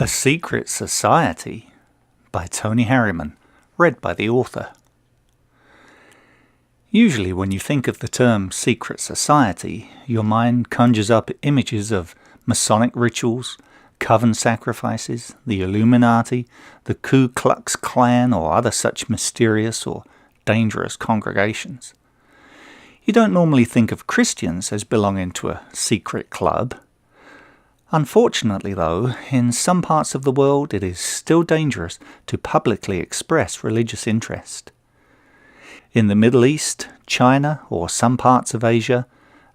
Secret Society by Tony Harriman, read by the author. Usually when you think of the term secret society, your mind conjures up images of Masonic rituals, Coven sacrifices, the Illuminati, the Ku Klux Klan, or other such mysterious or dangerous congregations. You don't normally think of Christians as belonging to a secret club. Unfortunately, though, in some parts of the world it is still dangerous to publicly express religious interest. In the Middle East, China, or some parts of Asia,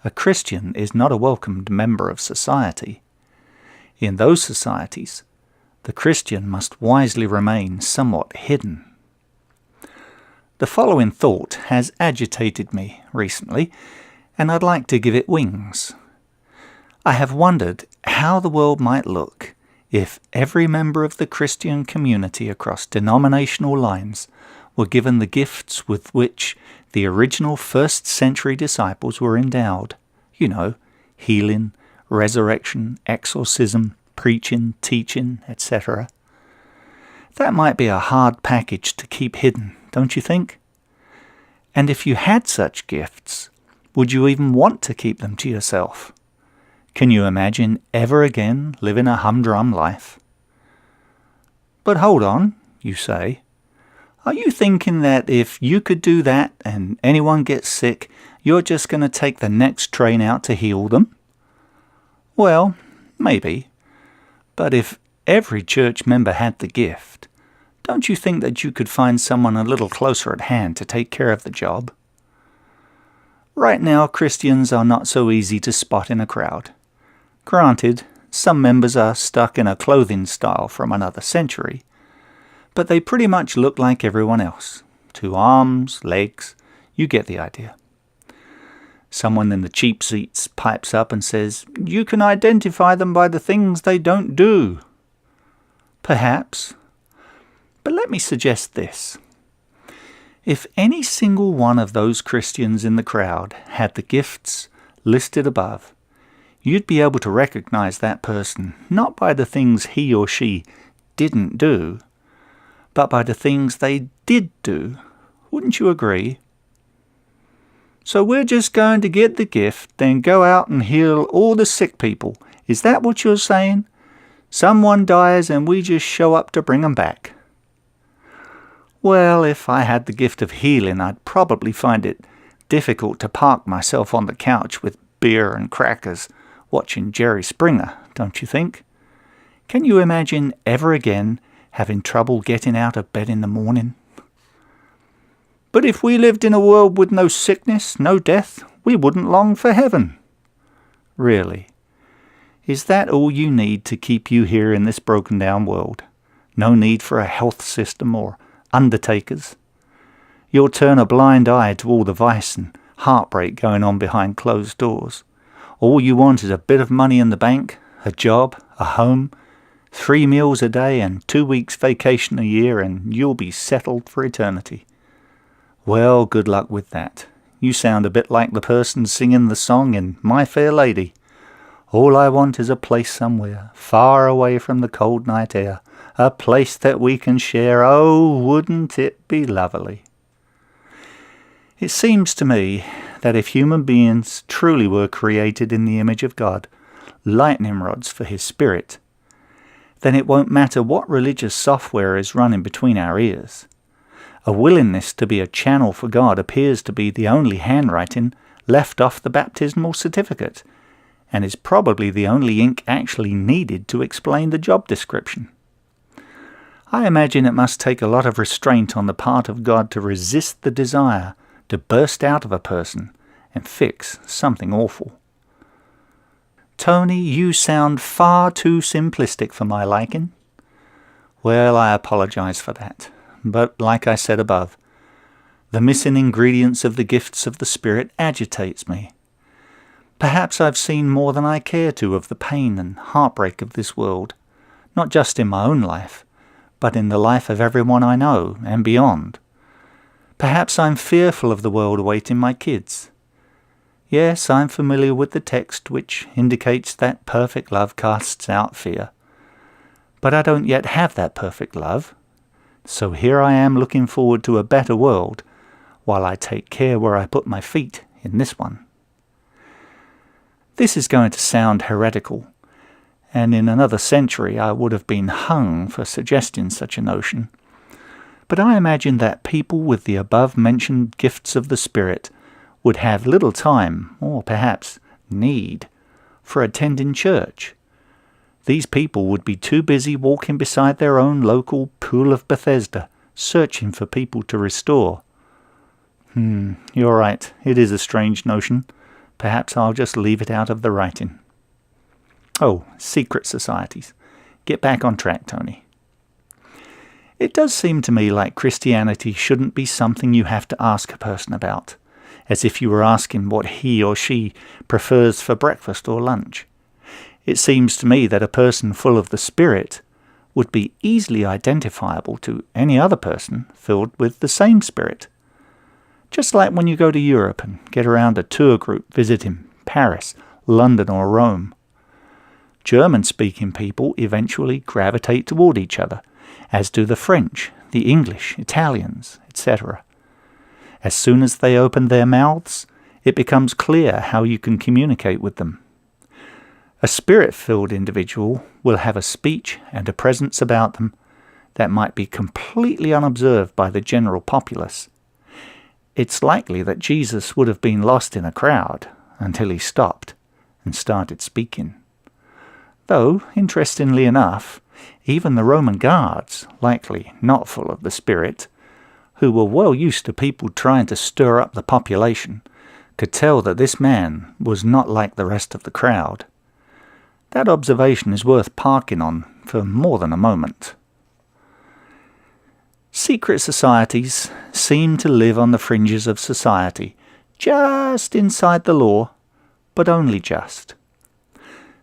a Christian is not a welcomed member of society. In those societies, the Christian must wisely remain somewhat hidden. The following thought has agitated me recently, and I'd like to give it wings. I have wondered how the world might look if every member of the Christian community across denominational lines were given the gifts with which the original first-century disciples were endowed. You know, healing, resurrection, exorcism, preaching, teaching, etc. That might be a hard package to keep hidden, don't you think? And if you had such gifts, would you even want to keep them to yourself? Can you imagine ever again living a humdrum life? But hold on, you say. Are you thinking that if you could do that and anyone gets sick, you're just going to take the next train out to heal them? Well, maybe. But if every church member had the gift, don't you think that you could find someone a little closer at hand to take care of the job? Right now, Christians are not so easy to spot in a crowd. Granted, some members are stuck in a clothing style from another century, but they pretty much look like everyone else. 2 arms, legs, you get the idea. Someone in the cheap seats pipes up and says, "You can identify them by the things they don't do." Perhaps. But let me suggest this. If any single one of those Christians in the crowd had the gifts listed above, you'd be able to recognize that person not by the things he or she didn't do, but by the things they did do. Wouldn't you agree? So we're just going to get the gift, then go out and heal all the sick people. Is that what you're saying? Someone dies and we just show up to bring them back. Well, if I had the gift of healing, I'd probably find it difficult to park myself on the couch with beer and crackers, watching Jerry Springer, don't you think? Can you imagine ever again having trouble getting out of bed in the morning? But if we lived in a world with no sickness, no death, we wouldn't long for heaven. Really? Is that all you need to keep you here in this broken-down world? No need for a health system or undertakers? You'll turn a blind eye to all the vice and heartbreak going on behind closed doors. All you want is a bit of money in the bank, a job, a home, 3 meals a day and 2 weeks vacation a year, and you'll be settled for eternity. Well, good luck with that. You sound a bit like the person singing the song in My Fair Lady. All I want is a place somewhere, far away from the cold night air, a place that we can share. Oh, wouldn't it be lovely? It seems to me that if human beings truly were created in the image of God, lightning rods for His Spirit, then it won't matter what religious software is running between our ears. A willingness to be a channel for God appears to be the only handwriting left off the baptismal certificate, and is probably the only ink actually needed to explain the job description. I imagine it must take a lot of restraint on the part of God to resist the desire to burst out of a person and fix something awful. Tony, you sound far too simplistic for my liking. Well, I apologize for that. But like I said above, the missing ingredients of the gifts of the Spirit agitates me. Perhaps I've seen more than I care to of the pain and heartbreak of this world, not just in my own life, but in the life of everyone I know and beyond. Perhaps I'm fearful of the world awaiting my kids. Yes, I'm familiar with the text which indicates that perfect love casts out fear. But I don't yet have that perfect love. So here I am looking forward to a better world, while I take care where I put my feet in this one. This is going to sound heretical, and in another century I would have been hung for suggesting such a notion. But I imagine that people with the above-mentioned gifts of the Spirit would have little time, or perhaps need, for attending church. These people would be too busy walking beside their own local pool of Bethesda, searching for people to restore. You're right, it is a strange notion. Perhaps I'll just leave it out of the writing. Oh, secret societies. Get back on track, Tony. It does seem to me like Christianity shouldn't be something you have to ask a person about, as if you were asking what he or she prefers for breakfast or lunch. It seems to me that a person full of the Spirit would be easily identifiable to any other person filled with the same Spirit. Just like when you go to Europe and get around a tour group visiting Paris, London or Rome. German-speaking people eventually gravitate toward each other, as do the French, the English, Italians, etc. As soon as they open their mouths, it becomes clear how you can communicate with them. A Spirit-filled individual will have a speech and a presence about them that might be completely unobserved by the general populace. It's likely that Jesus would have been lost in a crowd until he stopped and started speaking. Though, interestingly enough, even the Roman guards, likely not full of the Spirit, who were well used to people trying to stir up the population, could tell that this man was not like the rest of the crowd. That observation is worth parking on for more than a moment. Secret societies seem to live on the fringes of society, just inside the law, but only just.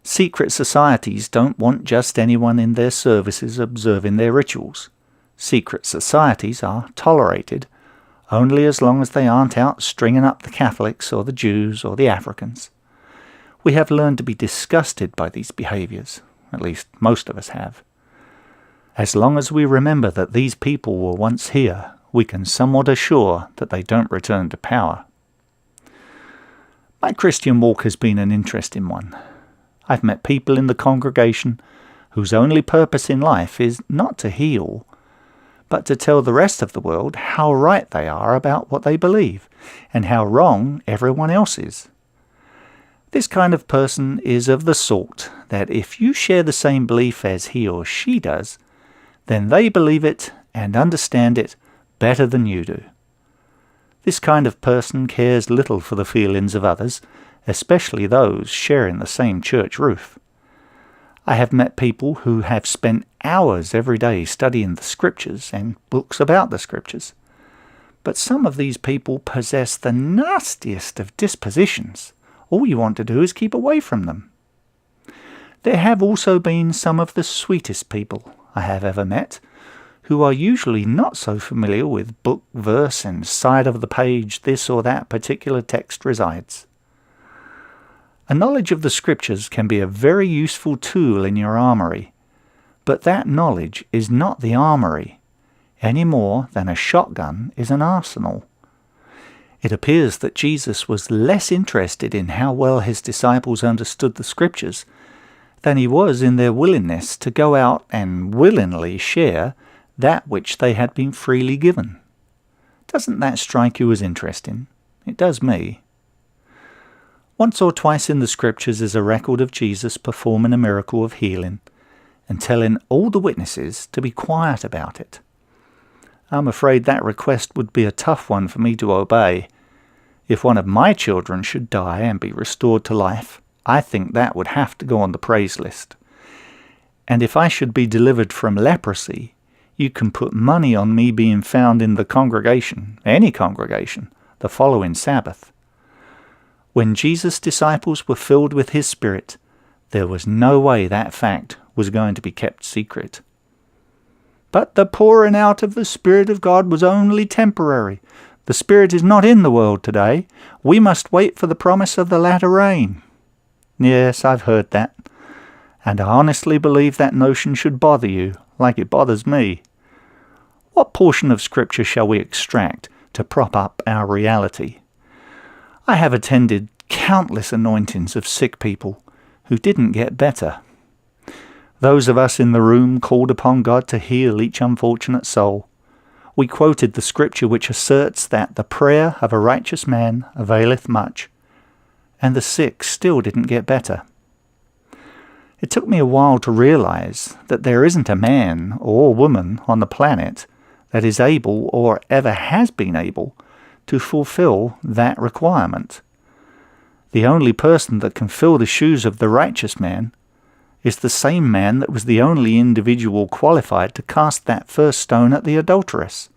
Secret societies don't want just anyone in their services observing their rituals. Secret societies are tolerated only as long as they aren't out stringing up the Catholics or the Jews or the Africans. We have learned to be disgusted by these behaviors, at least most of us have. As long as we remember that these people were once here, we can somewhat assure that they don't return to power. My Christian walk has been an interesting one. I've met people in the congregation whose only purpose in life is not to heal, but to tell the rest of the world how right they are about what they believe, and how wrong everyone else is. This kind of person is of the sort that if you share the same belief as he or she does, then they believe it and understand it better than you do. This kind of person cares little for the feelings of others, especially those sharing the same church roof. I have met people who have spent hours every day studying the Scriptures and books about the Scriptures. But some of these people possess the nastiest of dispositions. All you want to do is keep away from them. There have also been some of the sweetest people I have ever met, who are usually not so familiar with book, verse, and side of the page this or that particular text resides. A knowledge of the Scriptures can be a very useful tool in your armory, but that knowledge is not the armory, any more than a shotgun is an arsenal. It appears that Jesus was less interested in how well his disciples understood the Scriptures than he was in their willingness to go out and willingly share that which they had been freely given. Doesn't that strike you as interesting? It does me. Once or twice in the Scriptures is a record of Jesus performing a miracle of healing and telling all the witnesses to be quiet about it. I'm afraid that request would be a tough one for me to obey. If one of my children should die and be restored to life, I think that would have to go on the praise list. And if I should be delivered from leprosy, you can put money on me being found in the congregation, any congregation, the following Sabbath. When Jesus' disciples were filled with his Spirit, there was no way that fact was going to be kept secret. But the pouring out of the Spirit of God was only temporary. The Spirit is not in the world today. We must wait for the promise of the latter rain. Yes, I've heard that. and I honestly believe that notion should bother you like it bothers me. What portion of Scripture shall we extract to prop up our reality? I have attended countless anointings of sick people who didn't get better. Those of us in the room called upon God to heal each unfortunate soul. We quoted the Scripture which asserts that the prayer of a righteous man availeth much, and the sick still didn't get better. It took me a while to realize that there isn't a man or woman on the planet that is able or ever has been able to fulfill that requirement. The only person that can fill the shoes of the righteous man is the same man that was the only individual qualified to cast that first stone at the adulteress.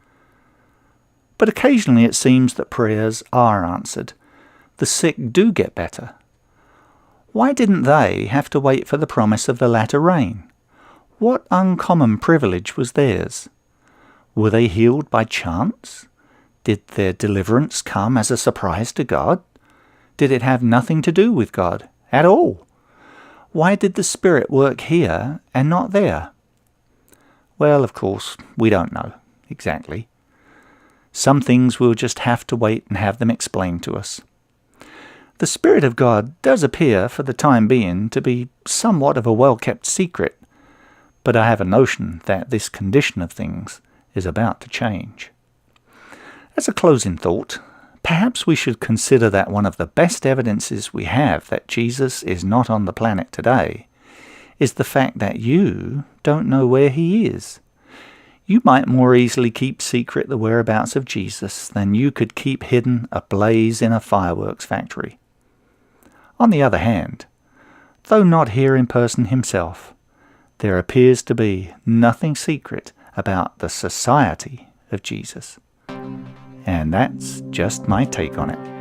But occasionally it seems that prayers are answered. The sick do get better. Why didn't they have to wait for the promise of the latter rain? What uncommon privilege was theirs? Were they healed by chance? Did their deliverance come as a surprise to God? Did it have nothing to do with God at all? Why did the Spirit work here and not there? Well, of course, we don't know exactly. Some things we'll just have to wait and have them explained to us. The Spirit of God does appear, for the time being, to be somewhat of a well-kept secret, but I have a notion that this condition of things is about to change. As a closing thought, perhaps we should consider that one of the best evidences we have that Jesus is not on the planet today is the fact that you don't know where he is. You might more easily keep secret the whereabouts of Jesus than you could keep hidden a blaze in a fireworks factory. On the other hand, though not here in person himself, there appears to be nothing secret about the society of Jesus. And that's just my take on it.